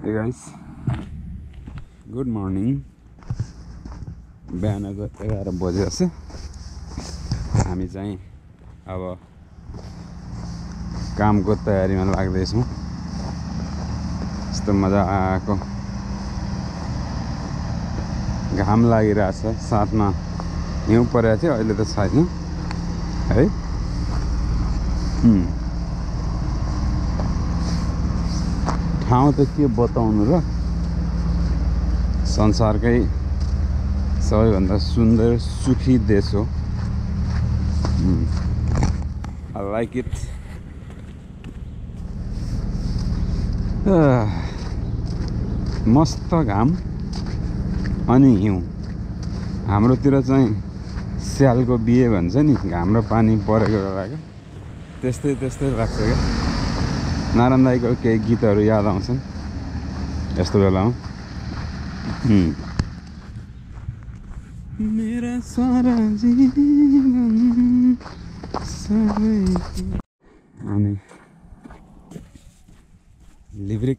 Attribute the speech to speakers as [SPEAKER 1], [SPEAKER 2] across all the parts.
[SPEAKER 1] Hey guys, good morning. बिहानको 11 बजेको छ। हामी चाहिँ अब कामको तयारीमा लाग्दैछौँ। यस्तो मजाको घाम लागिरहेछ, साथमा हिउँ परेको थियो, अहिले त छैन है। ठाउँ त के बताउनु र, संसारकै सबैभन्दा सुन्दर सुखी देश हो। I like it. मस्त घाम अनि हिउँ। हाम्रोतिर चाहिँ स्यालको बिहे भन्छ नि, घाम र पानी परेको बेलाको त्यस्तै लाग्छ क्या। नारायण दाईको केही गीतहरू याद आउँछन् यस्तो बेलामा। मेरा सारा जीवन सबै अनि लिब्रिक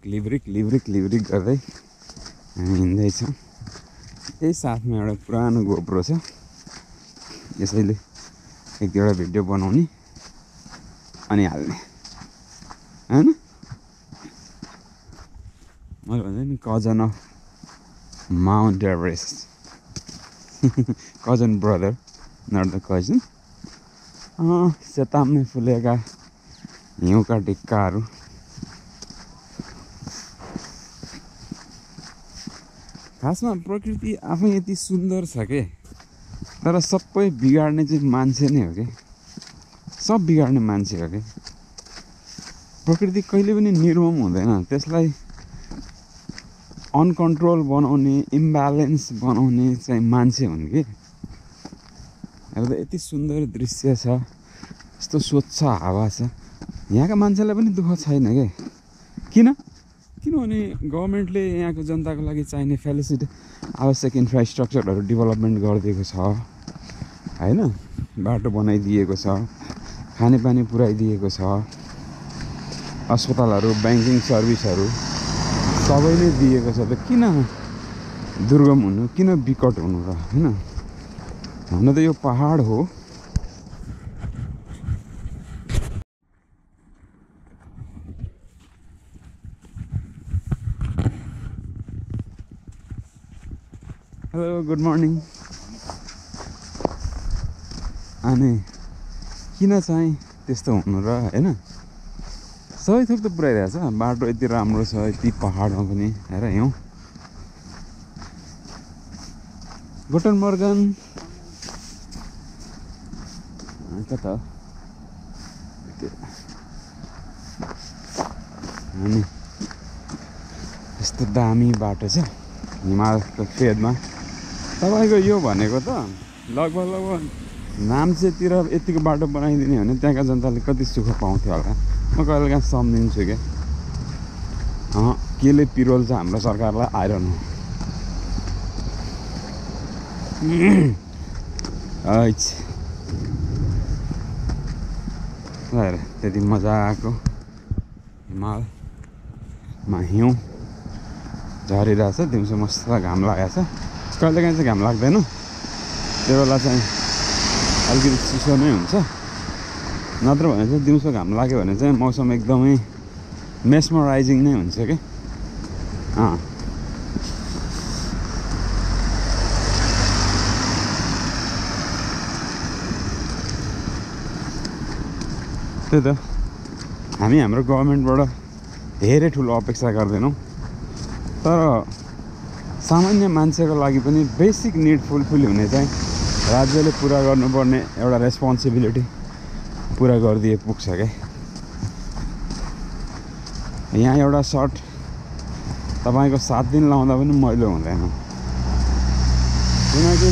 [SPEAKER 1] गर्दै हामी हिँड्दैछौँ। यही साथमा एउटा पुरानो गोप्रो छ, यसैले एक दुईवटा भिडियो बनाउने अनि हाल्ने हैन। मैले भन्छ नि, cousin of Mount Everest, cousin brother not the cousin. सेताममै फुलेका हिउँका ढिक्काहरू। खासमा प्रकृति आफै यति सुन्दर छ के, तर सबै बिगार्ने चाहिँ मान्छे नै हो कि। सब बिगार्ने मान्छे हो कि। प्रकृति कहिले पनि निर्मम हुँदैन, त्यसलाई अनकन्ट्रोल बनाउने, इम्ब्यालेन्स बनाउने चाहिँ मान्छे हुन् कि। अब यति सुन्दर दृश्य छ, यस्तो स्वच्छ हावा छ, यहाँका मान्छेलाई पनि दुःख छैन के। किनभने गभर्मेन्टले यहाँको जनताको लागि चाहिने फेसिलिटी, आवश्यक इन्फ्रास्ट्रक्चरहरू डेभलपमेन्ट गरिदिएको छ हैन। बाटो बनाइदिएको छ, खानेपानी पुर्याइदिएको छ, अस्पतालहरू, ब्याङ्किङ सर्भिसहरू सबै नै दिएको छ। त किन दुर्गम हुनु, किन विकट हुनु र हैन। हुन त यो पहाड हो। Hello, good morning. अनि किन चाहिँ त्यस्तो हुनु र हैन। सबै थोक त पुऱ्याइरहेछ, बाटो यति राम्रो छ, यति पहाडमा पनि हेर हिउँ। गुटन मर्गन कता अनि यस्तो दामी बाटो छ हिमालको फेदमा। तपाईँको यो भनेको त लगभग नाम्चेतिर यतिको बाटो बनाइदिने भने त्यहाँका जनताले कति सुख पाउँथ्यो होला। म कहिलेकाहीँ सम्झिन्छु क्या। केले पिरोल छ हाम्रो सरकारलाई, आइरहनु त्यति मजाको हिमालमा हिउँ झरिरहेछ। दिउँसो मस्त घाम लागेको छ। कहिलेकाहीँ चाहिँ घाम लाग्दैन, त्यो बेला चाहिँ अलिकति चिसो नै हुन्छ। नत्र भने चाहिँ दिउँसो घाम लाग्यो भने चाहिँ मौसम एकदमै मेस्मराइजिङ नै हुन्छ क्या। त्यही त, हामी हाम्रो गभर्मेन्टबाट धेरै ठुलो अपेक्षा गर्दैनौँ, तर सामान्य मान्छेको लागि पनि बेसिक निड फुलफिल हुने चाहिँ राज्यले पुरा गर्नुपर्ने एउटा रेस्पोन्सिबिलिटी पुरा गरिदिए पुग्छ क्या। यहाँ एउटा सर्ट तपाईँको 7 दिन लाउँदा पनि मैलो हुँदैन, किनकि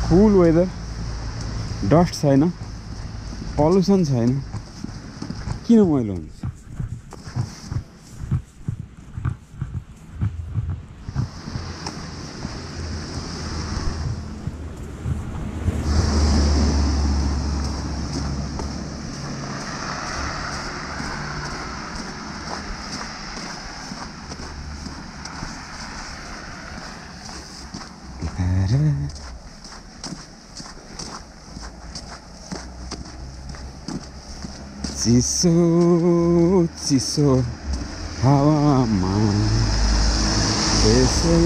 [SPEAKER 1] कुल वेदर, डस्ट छैन, पल्युसन छैन, किन मैलो हुन्छ। चिसो चिसो हावामा त्यसै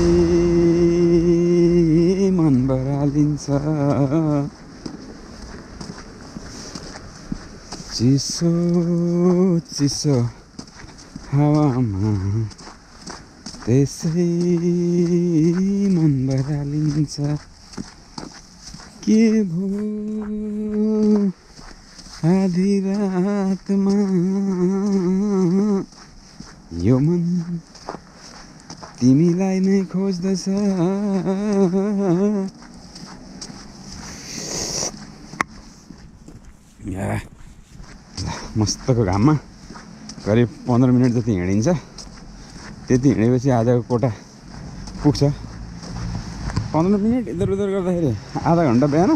[SPEAKER 1] मन बरालिन्छ चिसो चिसो हावामा त्यसै मन बरालिन्छ के भो आधी रातमा यो मन तिमीलाई नै खोज्दछ मस्तको घाममा करिब 15 मिनट जति हिँडिन्छ त्यति हिँडेपछि आजको कोटा पुग्छ 15 मिनट इधर उधर गर्दाखेरि आधा घन्टा बिहान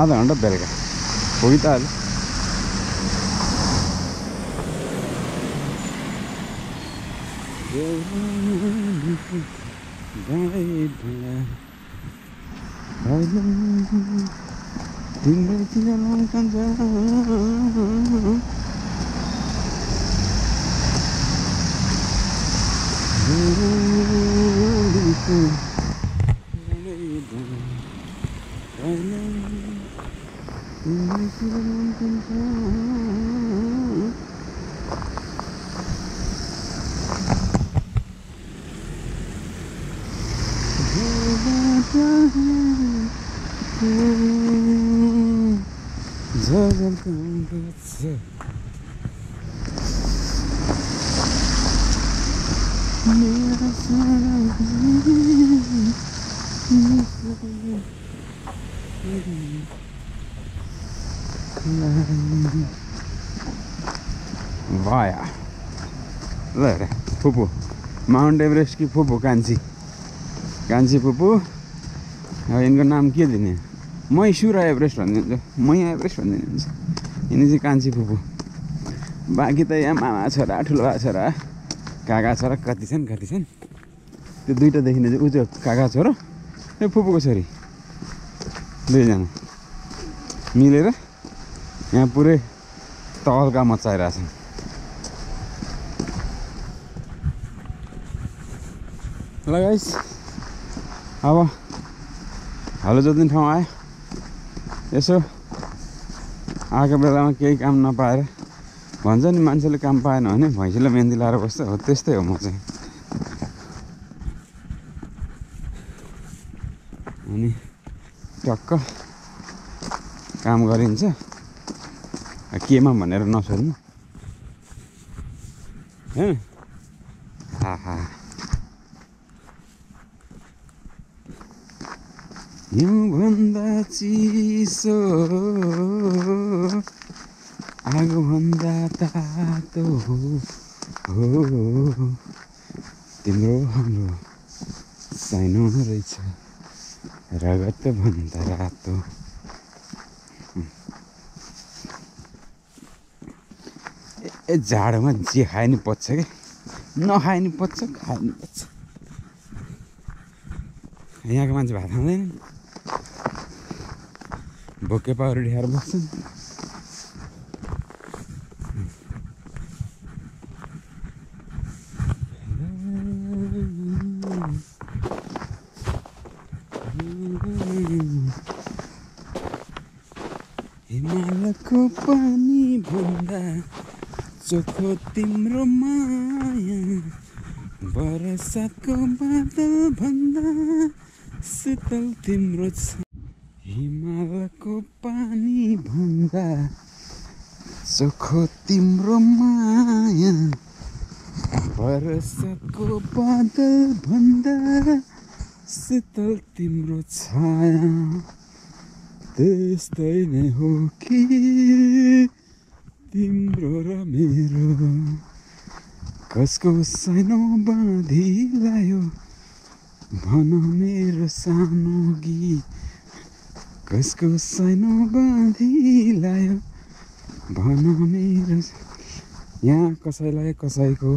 [SPEAKER 1] आधा घन्टा बेलुका पुगी त हाल्यो तिम्रोतिर लौकन्छ वाया ल हेर फुपू माउन्ट एभरेस्ट कि फुपू कान्छी फुपू अब यिनको नाम के दिने मैसुरा एभरेस्ट भनिदिन्छ मैया एभरेस्ट भनिदिनुहुन्छ यिनी चाहिँ कान्छी फुपू बाँकी त यहाँ मामा छोरा ठुलो बा छोरा काका छोरा कति छन् त्यो दुईवटा देखिने चाहिँ ऊ चाहिँ काका छोरा ए फुपूको छोरी दुईजना मिलेर यहाँ पुरै तहल्का मचाइरहेछन् ल गाइस अब हलो जोत्ने ठाउँ आयो यसो आएको बेलामा केही काम नपाएर भन्छ नि मान्छेले काम पाएन भने भैँसीलाई मेहन्दी लाएर बस्छ हो त्यस्तै हो म चाहिँ अनि टक्क काम गरिन्छ केमा भनेर नसोध्नु हैन आहा हिउँभन्दा चिसो आगोभन्दा तातो हो तिम्रो हाम्रो सानो रहेछ रगत भन्दा रातो ए जाडोमा जे खाए नि पच्छ के नखाए नि पच्छ खाए नि पच्छ यहाँको मान्छे भात खाँदैन भोके पाउरोटी खाएर बस्छन् हिमालको पानी भन्दा चोखो तिम्रो माया बरसातको बादल भन्दा शीतल तिम्रो छ हिमालको पानी भन्दा चोखो तिम्रो माया बरसातको बादल भन्दा शीतल तिम्रो छाया त्यस्तै नै हो कि तिम्रो र मेरो कसको सानो बाँधी लायो भन मेरो सानो गीत कसको सानो बाँधी लायो भन मेरो यहाँ कसैलाई कसैको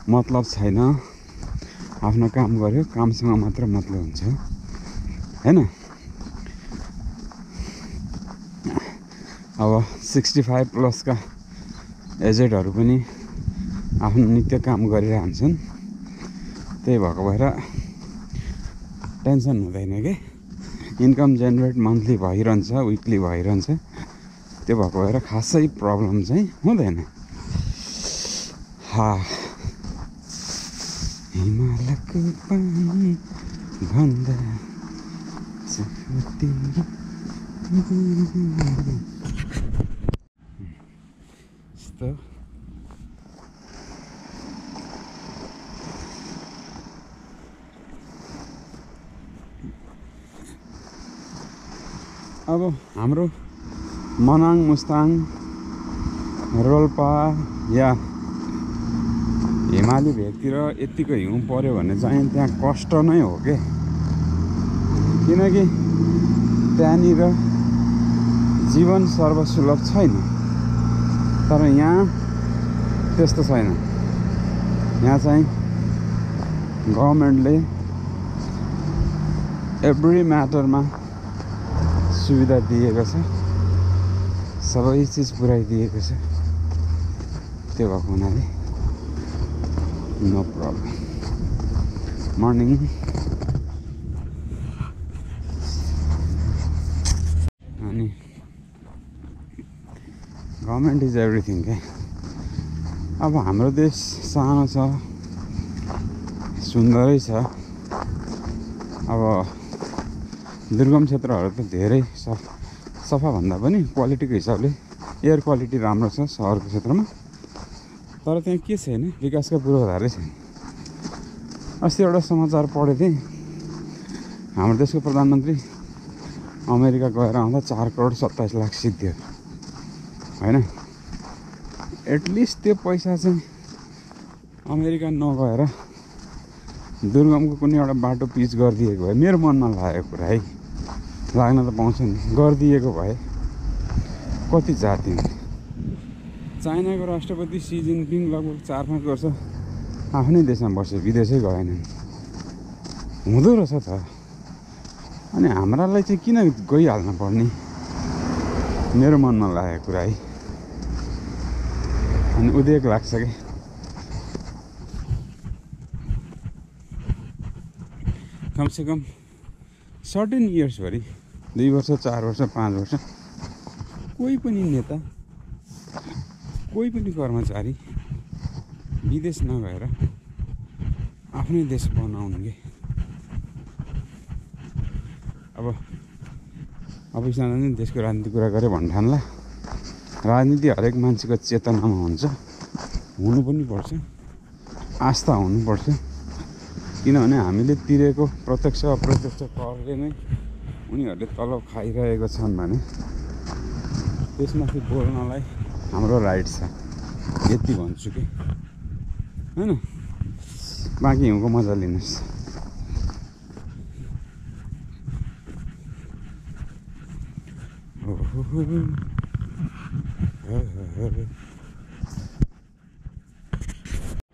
[SPEAKER 1] मतलब छैन आफ्नो काम गर्यो, कामसँग मात्र मतलब हुन्छ हैन। अब 65 प्लसका एजेडहरू पनि आफ्नो नित्य काम गरिरहन्छन्। त्यही भएको भएर टेन्सन हुँदैन के, इन्कम जेनेरेट मन्थली भइरहन्छ, विकली भइरहन्छ। त्यो भएको भएर खासै प्रब्लम चाहिँ हुँदैन। हिमालको पानी भन्दा यस्तो अब हाम्रो मनाङ, मुस्ताङ, रोल्पा या हिमाली भेगतिर यतिको हिउँ पर्यो भने चाहिँ त्यहाँ कष्ट नै हो के, किनकि त्यहाँनिर जीवन सर्वसुलभ छैन। तर यहाँ त्यस्तो छैन। यहाँ चाहिँ गभर्मेन्टले एभ्री म्याटरमा सुविधा दिएको छ, सबै चिज पुऱ्याइदिएको छ। त्यो भएको हुनाले नो प्रब्लम। मर्निङ अनि गभर्मेन्ट इज एभ्रिथिङ क्या। अब हाम्रो देश सानो छ, सुन्दरै छ। अब दुर्गम क्षेत्रहरू त धेरै सफा भन्दा पनि क्वालिटीको हिसाबले एयर क्वालिटी राम्रो छ सहरको क्षेत्रमा। तर त्यहाँ के छैन, विकासका पूर्वाधारै छैन। अस्ति एउटा समाचार पढेको थिएँ, हाम्रो देशको प्रधानमन्त्री अमेरिका गएर आउँदा 4 करोड 27 लाख सिद्धियो होइन। एटलिस्ट त्यो पैसा चाहिँ अमेरिका नगएर दुर्गमको कुनै एउटा बाटो पिच गरिदिएको भए, मेरो मनमा लागेको कुरा है, लाग्न त पाउँछ नि, गरिदिएको भए कति जाति हुन्थ्यो। चाइनाको राष्ट्रपति सी जिनपिङ लगभग 4-5 वर्ष आफ्नै देशमा बस्यो, विदेशै गएनन्। हुँदो रहेछ त। अनि हाम्रालाई चाहिँ किन गइहाल्न पर्ने, मेरो मनमा लागेको कुरा है। अनि उदेक लाग्छ कि कमसेकम सर्टेन इयर्सभरि 2 वर्ष 4 वर्ष 5 वर्ष कोही पनि नेता, कोही पनि कर्मचारी विदेश नगएर आफ्नै देश बनाउनु के। अब यसमा नि देशको राजनीति कुरा गरे भन्ठान्ला। राजनीति हरेक मान्छेको चेतनामा हुन्छ, हुनु पनि पर्छ, आस्था हुनुपर्छ। किनभने हामीले तिरेको प्रत्यक्ष अप्रत्यक्ष करले नै उनीहरूले तलब खाइरहेको छन् भने त्यसमाथि बोल्नलाई हाम्रो राइट छ, यति भन्छु कि हैन। बाँकी हिउँको मजा लिनुहोस्।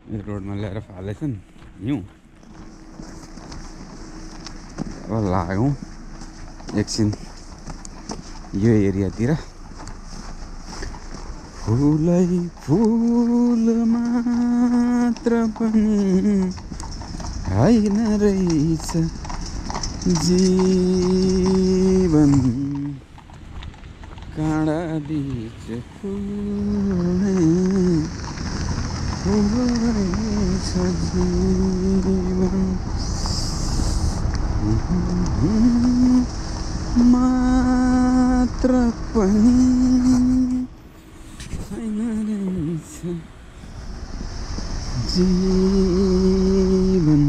[SPEAKER 1] यो रोडमा ल्याएर फालेछन् हिउँ। अब लागौँ एकछिन यो एरियातिर। फुलै फुल मात्र पनि होइन रहेछ जीवन, काँडा बीच फुल्ने रहेछ जीवन, मात्र पनि होइन रहेछ जीवन।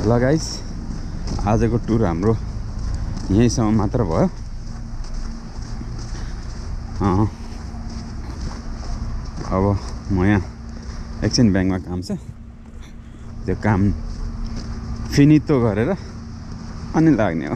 [SPEAKER 1] ल गाइस, आजको टुर हाम्रो यहीँसम्म मात्र भयो। अब म यहाँ एकछिन ब्याङ्कमा काम छ, त्यो काम फिनितो गरेर अनि लाग्ने हो।